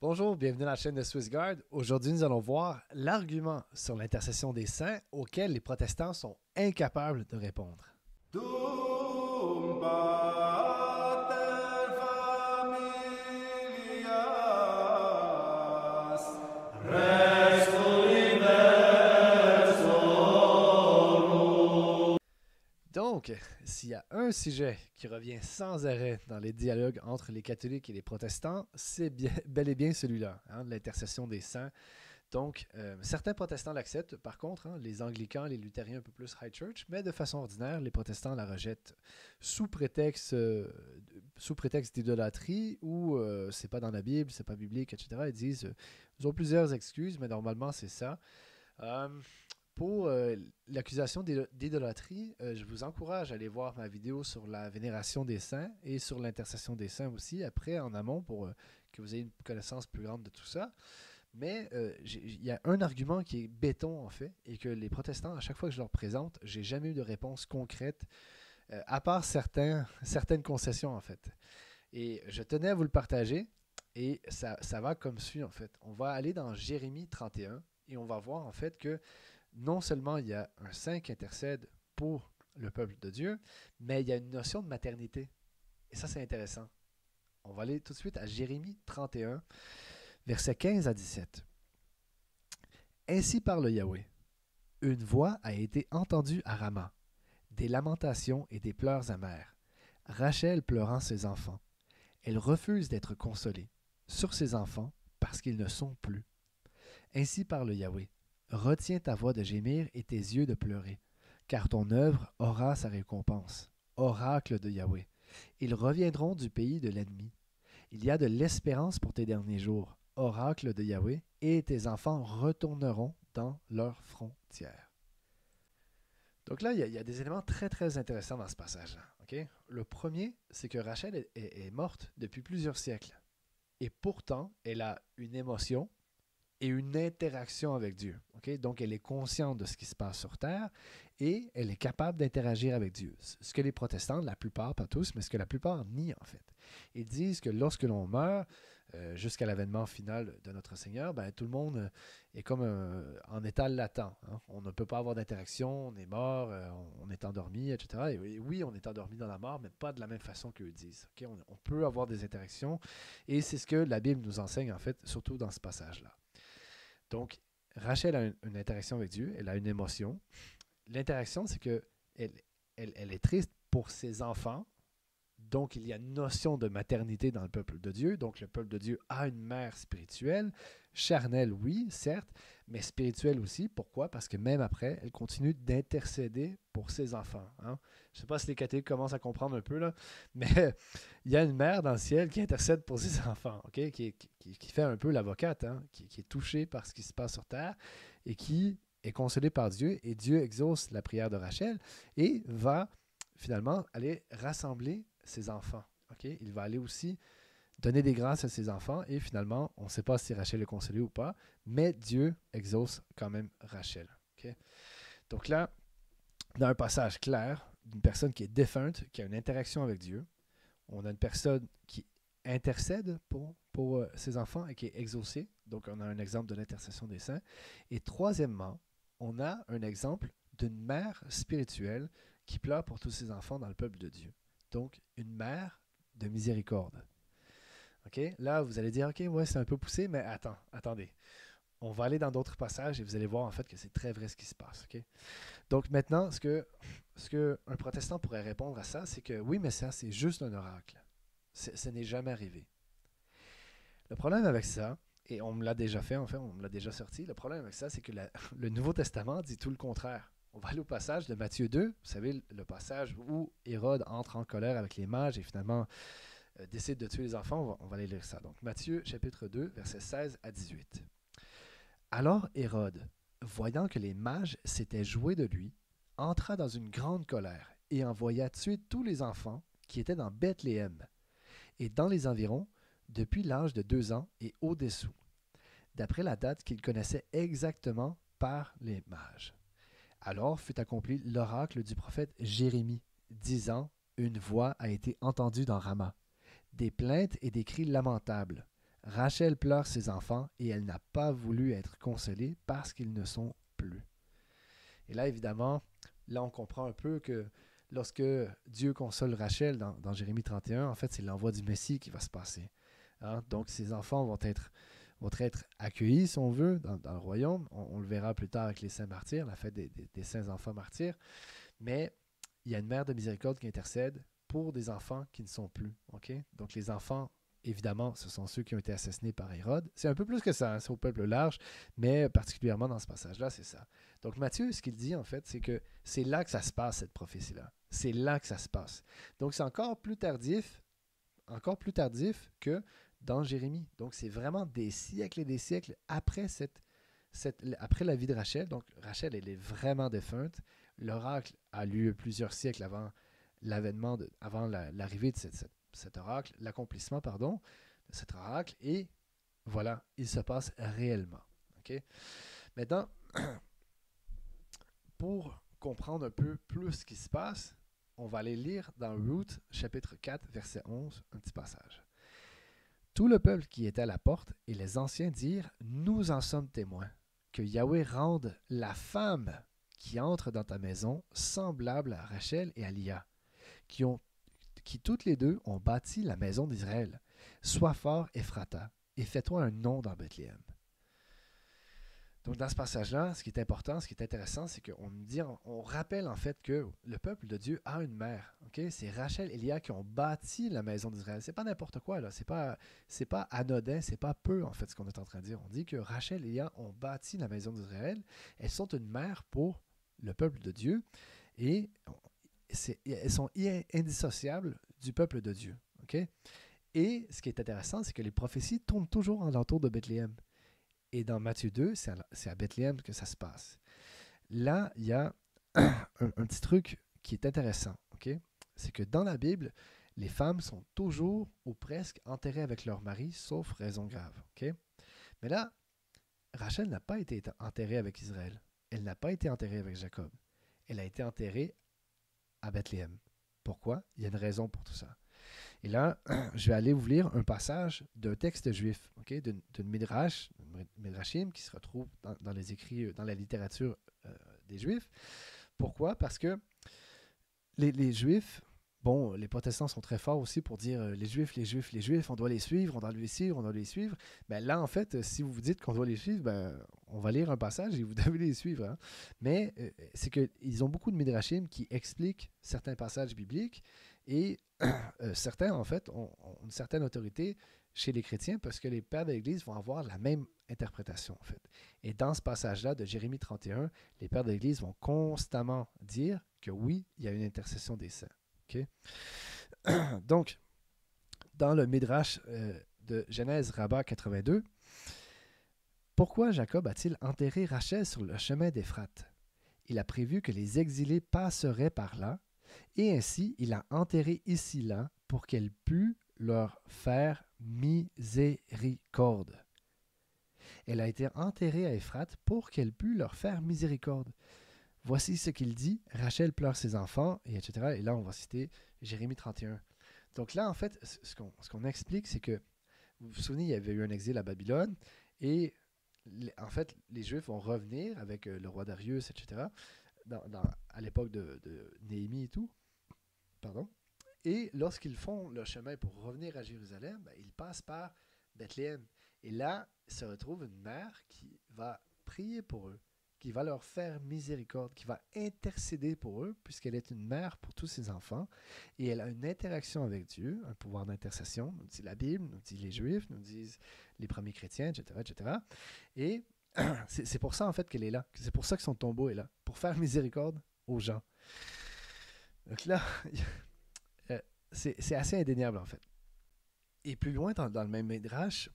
Bonjour, bienvenue dans la chaîne de SwissGuard. Aujourd'hui, nous allons voir l'argument sur l'intercession des saints auquel les protestants sont incapables de répondre. Dum pater familias Rex universum. Donc, s'il y a un sujet qui revient sans arrêt dans les dialogues entre les catholiques et les protestants, c'est bel et bien celui-là, de l'intercession des saints. Donc, certains protestants l'acceptent, par contre, les anglicans, les luthériens un peu plus high church, mais de façon ordinaire, les protestants la rejettent sous prétexte d'idolâtrie ou c'est pas dans la Bible, c'est pas biblique, etc. Ils disent, ils ont plusieurs excuses, mais normalement c'est ça. Euh, pour l'accusation d'idolâtrie, je vous encourage à aller voir ma vidéo sur la vénération des saints et sur l'intercession des saints aussi, après en amont, pour que vous ayez une connaissance plus grande de tout ça. Mais il y a un argument qui est béton, en fait, et que les protestants, à chaque fois que je leur présente, j'ai jamais eu de réponse concrète, à part certaines concessions, en fait. Et je tenais à vous le partager, et ça va comme suit, en fait. On va aller dans Jérémie 31, et on va voir, en fait, que non seulement il y a un saint qui intercède pour le peuple de Dieu, mais il y a une notion de maternité. Et ça, c'est intéressant. On va aller tout de suite à Jérémie 31, versets 15 à 17. Ainsi parle Yahweh. Une voix a été entendue à Rama, des lamentations et des pleurs amers. Rachel pleurant ses enfants. Elle refuse d'être consolée sur ses enfants parce qu'ils ne sont plus. Ainsi parle Yahweh. Retiens ta voix de gémir et tes yeux de pleurer, car ton œuvre aura sa récompense. Oracle de Yahweh. Ils reviendront du pays de l'ennemi. Il y a de l'espérance pour tes derniers jours. Oracle de Yahweh, et tes enfants retourneront dans leurs frontières. Donc là, il y a des éléments très, très intéressants dans ce passage-là. Okay? Le premier, c'est que Rachel est morte depuis plusieurs siècles. Et pourtant, elle a une émotion et une interaction avec Dieu. Okay? Donc, elle est consciente de ce qui se passe sur Terre et elle est capable d'interagir avec Dieu. Ce que les protestants, la plupart, pas tous, mais ce que la plupart nient en fait. Ils disent que lorsque l'on meurt, jusqu'à l'avènement final de notre Seigneur, ben, tout le monde est comme en état latent. Hein? On ne peut pas avoir d'interaction, on est mort, on est endormi, etc. Et oui, on est endormi dans la mort, mais pas de la même façon qu'eux disent. Okay? On peut avoir des interactions et c'est ce que la Bible nous enseigne en fait, surtout dans ce passage-là. Donc, Rachel a une interaction avec Dieu, elle a une émotion. L'interaction, c'est que elle est triste pour ses enfants. Donc, il y a une notion de maternité dans le peuple de Dieu. Donc, le peuple de Dieu a une mère spirituelle, charnelle, oui, certes, mais spirituelle aussi. Pourquoi? Parce que même après, elle continue d'intercéder pour ses enfants. Hein? Je ne sais pas si les catholiques commencent à comprendre un peu, là, mais il y a une mère dans le ciel qui intercède pour ses enfants, okay? qui fait un peu l'avocate, hein? qui est touchée par ce qui se passe sur terre et qui est consolée par Dieu. Et Dieu exauce la prière de Rachel et va finalement aller rassembler ses enfants. Okay? Il va aller aussi donner des grâces à ses enfants et finalement, on ne sait pas si Rachel est consolée ou pas, mais Dieu exauce quand même Rachel. Okay? Donc là, dans un passage clair d'une personne qui est défunte, qui a une interaction avec Dieu, on a une personne qui intercède pour ses enfants et qui est exaucée. Donc on a un exemple de l'intercession des saints. Et troisièmement, on a un exemple d'une mère spirituelle qui pleure pour tous ses enfants dans le peuple de Dieu. Donc, une mère de miséricorde. Okay? Là, vous allez dire, OK, ouais, c'est un peu poussé, mais attendez. On va aller dans d'autres passages et vous allez voir en fait que c'est très vrai ce qui se passe. Okay? Donc maintenant, ce que un protestant pourrait répondre à ça, c'est que oui, mais ça, c'est juste un oracle. Ce n'est jamais arrivé. Le problème avec ça, et on me l'a déjà fait, en fait, on me l'a déjà sorti, le problème avec ça, c'est que le Nouveau Testament dit tout le contraire. On va aller au passage de Matthieu 2, vous savez, le passage où Hérode entre en colère avec les mages et finalement décide de tuer les enfants. On va aller lire ça. Donc Matthieu chapitre 2, versets 16 à 18. Alors Hérode, voyant que les mages s'étaient joués de lui, entra dans une grande colère et envoya tuer tous les enfants qui étaient dans Bethléem et dans les environs depuis l'âge de 2 ans et au-dessous, d'après la date qu'il connaissait exactement par les mages. Alors fut accompli l'oracle du prophète Jérémie, disant, une voix a été entendue dans Rama, des plaintes et des cris lamentables. Rachel pleure ses enfants et elle n'a pas voulu être consolée parce qu'ils ne sont plus. Et là, évidemment, là, on comprend un peu que lorsque Dieu console Rachel dans Jérémie 31, en fait, c'est l'envoi du Messie qui va se passer. Hein? Donc, ces enfants vont être accueillis, si on veut, dans le royaume. On le verra plus tard avec les saints martyrs, la fête des saints enfants martyrs. Mais il y a une mère de miséricorde qui intercède pour des enfants qui ne sont plus. Okay? Donc, les enfants, évidemment, ce sont ceux qui ont été assassinés par Hérode. C'est un peu plus que ça, hein, c'est au peuple large, mais particulièrement dans ce passage-là, c'est ça. Donc, Matthieu, ce qu'il dit, en fait, c'est que c'est là que ça se passe, cette prophétie-là. C'est là que ça se passe. Donc, c'est encore plus tardif que dans Jérémie. Donc, c'est vraiment des siècles et des siècles après après la vie de Rachel. Donc, Rachel, elle est vraiment défunte. L'oracle a lieu plusieurs siècles avant avant l'arrivée de cet oracle, l'accomplissement, pardon, de cet oracle. Et voilà, il se passe réellement. Okay? Maintenant, pour comprendre un peu plus ce qui se passe, on va aller lire dans Ruth, chapitre 4, verset 11, un petit passage. Tout le peuple qui était à la porte et les anciens dirent, « Nous en sommes témoins, que Yahweh rende la femme qui entre dans ta maison semblable à Rachel et à Lia, qui toutes les deux ont bâti la maison d'Israël. Sois fort, Ephrata, et fais-toi un nom dans Bethléem. » Donc, dans ce passage-là, ce qui est important, ce qui est intéressant, c'est on rappelle en fait que le peuple de Dieu a une mère. Okay? C'est Rachel et Léa qui ont bâti la maison d'Israël. C'est pas n'importe quoi, là. C'est pas anodin, c'est pas peu, en fait, ce qu'on est en train de dire. On dit que Rachel et Léa ont bâti la maison d'Israël. Elles sont une mère pour le peuple de Dieu et elles sont indissociables du peuple de Dieu. Okay? Et ce qui est intéressant, c'est que les prophéties tournent toujours alentour de Bethléem. Et dans Matthieu 2, c'est à Bethléem que ça se passe. Là, il y a un petit truc qui est intéressant. Okay? C'est que dans la Bible, les femmes sont toujours ou presque enterrées avec leur mari, sauf raison grave. Okay? Mais là, Rachel n'a pas été enterrée avec Israël. Elle n'a pas été enterrée avec Jacob. Elle a été enterrée à Bethléem. Pourquoi? Il y a une raison pour tout ça. Et là, je vais aller vous lire un passage d'un texte juif, okay, d'une midrashim qui se retrouve dans les écrits, dans la littérature des Juifs. Pourquoi? Parce que les Juifs, bon, les protestants sont très forts aussi pour dire les Juifs, on doit les suivre, on doit les suivre, on doit les suivre. Ben là, en fait, si vous vous dites qu'on doit les suivre, ben, on va lire un passage et vous devez les suivre. Hein. Mais c'est qu'ils ont beaucoup de midrashim qui expliquent certains passages bibliques et certains, en fait, ont une certaine autorité chez les chrétiens parce que les pères de l'Église vont avoir la même interprétation, en fait. Et dans ce passage-là de Jérémie 31, les pères de l'Église vont constamment dire que oui, il y a une intercession des saints. Okay? Donc, dans le Midrash de Genèse Rabbah 82, pourquoi Jacob a-t-il enterré Rachel sur le chemin d'Éphrate? Il a prévu que les exilés passeraient par là, et ainsi il a enterré ici-là pour qu'elle pût leur faire miséricorde. Elle a été enterrée à Éphrate pour qu'elle pût leur faire miséricorde. Voici ce qu'il dit, Rachel pleure ses enfants, et etc. Et là, on va citer Jérémie 31. Donc là, en fait, ce qu'on explique, c'est que, vous vous souvenez, il y avait eu un exil à Babylone, et en fait, les Juifs vont revenir avec le roi Darius, etc., à l'époque de Néhémie et tout. Pardon. Et lorsqu'ils font le chemin pour revenir à Jérusalem, ben, ils passent par Bethléem. Et là, se retrouve une mère qui va prier pour eux, qui va leur faire miséricorde, qui va intercéder pour eux, puisqu'elle est une mère pour tous ses enfants. Et elle a une interaction avec Dieu, un pouvoir d'intercession, nous dit la Bible, nous dit les Juifs, nous disent les premiers chrétiens, etc. etc. Et c'est pour ça, en fait, qu'elle est là. C'est pour ça que son tombeau est là, pour faire miséricorde aux gens. Donc là, c'est assez indéniable, en fait. Et plus loin, dans le même Midrash,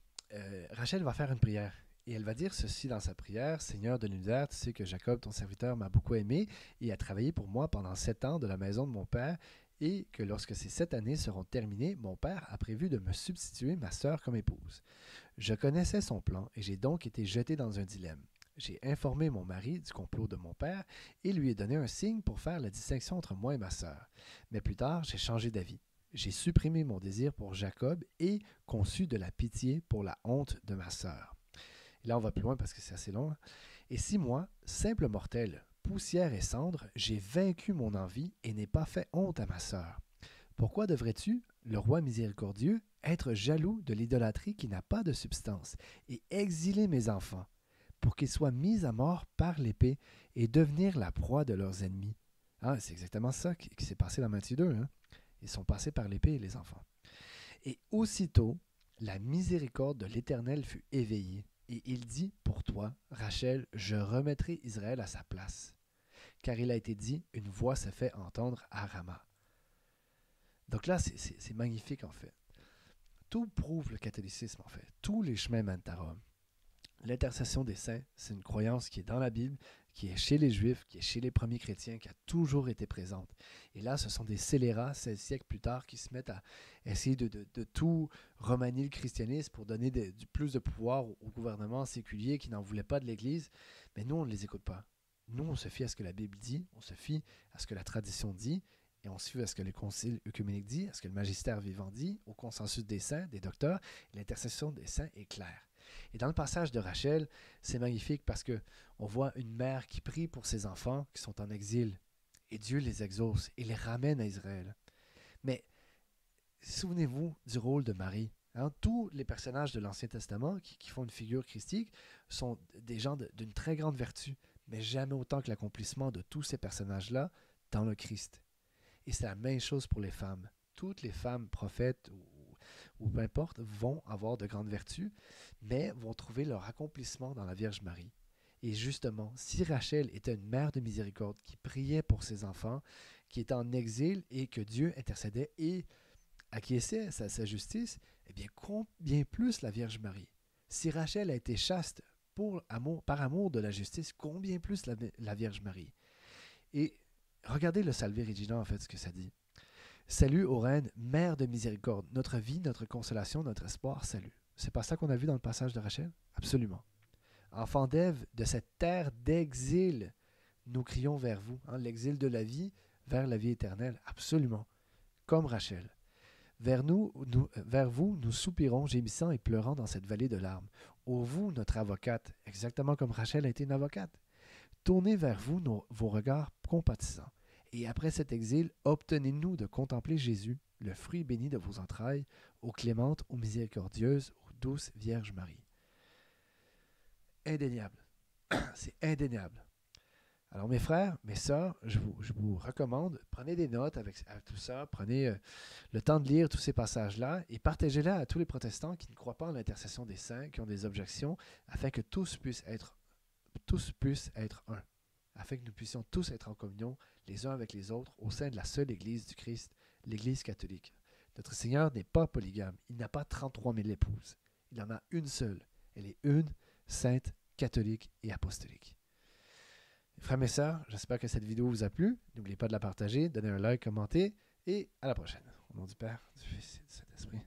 Rachel va faire une prière. Et elle va dire ceci dans sa prière, « Seigneur de l'univers, tu sais que Jacob, ton serviteur, m'a beaucoup aimé et a travaillé pour moi pendant 7 ans de la maison de mon père, et que lorsque ces 7 années seront terminées, mon père a prévu de me substituer ma sœur comme épouse. Je connaissais son plan et j'ai donc été jeté dans un dilemme. J'ai informé mon mari du complot de mon père et lui ai donné un signe pour faire la distinction entre moi et ma sœur. Mais plus tard, j'ai changé d'avis. j'ai supprimé mon désir pour Jacob et conçu de la pitié pour la honte de ma sœur. Et là, on va plus loin parce que c'est assez long. Hein. Et si moi, simple mortel, poussière et cendre, j'ai vaincu mon envie et n'ai pas fait honte à ma sœur, pourquoi devrais-tu, le roi miséricordieux, être jaloux de l'idolâtrie qui n'a pas de substance et exiler mes enfants pour qu'ils soient mis à mort par l'épée et devenir la proie de leurs ennemis? Ah, c'est exactement ça qui s'est passé dans Matthieu 2. Hein? Ils sont passés par l'épée, les enfants. Et aussitôt, la miséricorde de l'Éternel fut éveillée. Et il dit, pour toi, Rachel, je remettrai Israël à sa place. Car il a été dit, une voix se fait entendre à Rama. Donc là, c'est magnifique en fait. Tout prouve le catholicisme en fait. Tous les chemins mènent à Rome. L'intercession des saints, c'est une croyance qui est dans la Bible, qui est chez les Juifs, qui est chez les premiers chrétiens, qui a toujours été présente. Et là, ce sont des scélérats, 16 siècles plus tard, qui se mettent à essayer de tout remanier le christianisme pour donner du plus de pouvoir au gouvernement séculier qui n'en voulait pas de l'Église. Mais nous, on ne les écoute pas. Nous, on se fie à ce que la Bible dit, on se fie à ce que la tradition dit, et on se fie à ce que le concile œcuménique dit, à ce que le magistère vivant dit, au consensus des saints, des docteurs. L'intercession des saints est claire. Et dans le passage de Rachel, c'est magnifique parce que on voit une mère qui prie pour ses enfants qui sont en exil. Et Dieu les exauce et les ramène à Israël. Mais souvenez-vous du rôle de Marie. Hein? Tous les personnages de l'Ancien Testament qui font une figure christique sont des gens d'une très grande vertu, mais jamais autant que l'accomplissement de tous ces personnages-là dans le Christ. Et c'est la même chose pour les femmes. Toutes les femmes prophètes ou peu importe, vont avoir de grandes vertus, mais vont trouver leur accomplissement dans la Vierge Marie. Et justement, si Rachel était une mère de miséricorde qui priait pour ses enfants, qui était en exil et que Dieu intercédait et acquiesçait à sa justice, eh bien, combien plus la Vierge Marie. Si Rachel a été chaste par amour de la justice, combien plus la Vierge Marie. Et regardez le Salve Regina, en fait, ce que ça dit. Salut ô reine, mère de miséricorde, notre vie, notre consolation, notre espoir, salut. C'est pas ça qu'on a vu dans le passage de Rachel? Absolument. Enfants d'Ève, de cette terre d'exil, nous crions vers vous, hein, l'exil de la vie vers la vie éternelle, absolument, comme Rachel. Vers vous, nous soupirons, gémissant et pleurant dans cette vallée de larmes. Ô vous, notre avocate, exactement comme Rachel a été une avocate. Tournez vers vous vos regards compatissants. Et après cet exil, obtenez-nous de contempler Jésus, le fruit béni de vos entrailles, ô clémente, ô miséricordieuse, ô douce Vierge Marie. Indéniable. C'est indéniable. Alors mes frères, mes sœurs, je vous recommande, prenez des notes avec tout ça, prenez le temps de lire tous ces passages-là et partagez-les à tous les protestants qui ne croient pas en l'intercession des saints, qui ont des objections, afin que tous puissent être un, afin que nous puissions tous être en communion les uns avec les autres au sein de la seule Église du Christ, l'Église catholique. Notre Seigneur n'est pas polygame, il n'a pas 33 000 épouses, il en a une seule, elle est une, sainte, catholique et apostolique. Frères et sœurs, j'espère que cette vidéo vous a plu, n'oubliez pas de la partager, donner un like, commenter, et à la prochaine. Au nom du Père, du Fils et du Saint-Esprit.